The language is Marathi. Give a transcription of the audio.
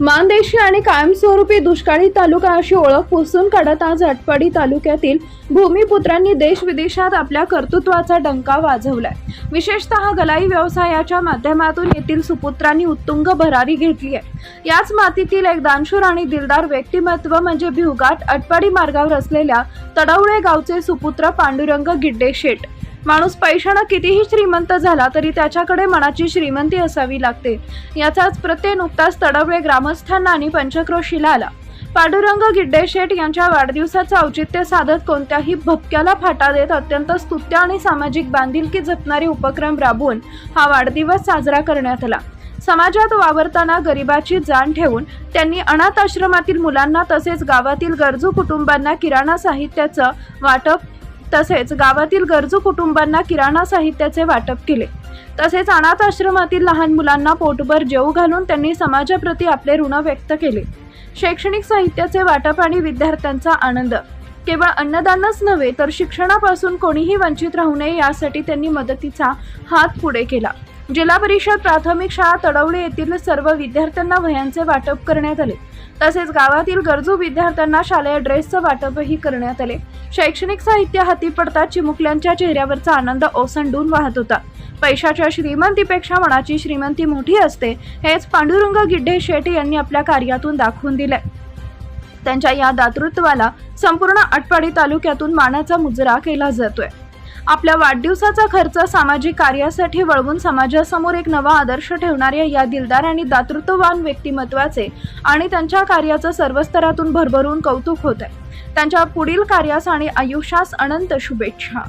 मानदेशी आणि कायमस्वरूपी दुष्काळी तालुका अशी ओळख पुसून काढत आज आटपाडी तालुक्यातील भूमिपुत्रांनी देश विदेशात आपल्या कर्तृत्वाचा डंका वाजवलाय। विशेषतः गलाई व्यवसायाच्या माध्यमातून येथील सुपुत्रांनी उत्तुंग भरारी घेतली आहे। याच मातीतील एक दानशूर आणि दिलदार व्यक्तिमत्व म्हणजे भिवघाट आटपाडी मार्गावर असलेल्या तडवळे गावचे सुपुत्र पांडुरंग गिड्डे शेट। माणूस पैशाने कितीही श्रीमंत झाला तरी त्याच्याकडे मनाची श्रीमंती असावी लागते। याचाच प्रत्यय नुकताच तडवळे ग्रामस्थांना आणि पंचक्रोशीला आला। पांडुरंग गिड्डे शेट यांच्या वाढदिवसाचं औचित्य साधत कोणत्याही भपक्याला फाटा देत अत्यंत स्तुत्य आणि सामाजिक बांधिलकी जपणारे उपक्रम राबवून हा वाढदिवस साजरा करण्यात आला। समाजात वावरताना गरिबाची जाण ठेवून त्यांनी अनाथ आश्रमातील मुलांना तसेच गावातील गरजू कुटुंबांना किराणा साहित्याचे वाटप केले। तसेच अनाथ आश्रमातील लहान मुलांना पोटभर जेवू घालून त्यांनी समाजाप्रती आपले ऋण व्यक्त केले। शैक्षणिक साहित्याचे वाटप आणि विद्यार्थ्यांचा आनंद। केवळ अन्नदानच नव्हे तर शिक्षणापासून कोणीही वंचित राहू नये यासाठी त्यांनी मदतीचा हात पुढे केला। जिल्हा परिषद प्राथमिक शाळा तडवळे येथील सर्व विद्यार्थ्यांना वह्यांचे वाटप करण्यात आले। तसेच गावातील गरजू विद्यार्थ्यांना शालेय ड्रेसचं वाटपही करण्यात आले। शैक्षणिक साहित्य हाती पडता चिमुकल्यांच्या चेहऱ्यावरचा आनंद ओसंडून वाहत होता। पैशाच्या श्रीमंतीपेक्षा मनाची श्रीमंती मोठी असते हेच पांडुरंग गिड्डे शेट यांनी आपल्या कार्यातून दाखवून दिले। त्यांच्या या दातृत्वाला संपूर्ण आटपाडी तालुक्यातून मानाचा मुजरा केला जातोय। आपल्या वाढदिवसाचा खर्च सामाजिक कार्यासाठी वळवून समाजासमोर एक नवा आदर्श ठेवणाऱ्या या दिलदार आणि दातृत्ववान व्यक्तिमत्वाचे आणि त्यांच्या कार्याचं सर्व स्तरातून भरभरून कौतुक होत आहे। त्यांच्या पुढील कार्यास आणि आयुष्यास अनंत शुभेच्छा।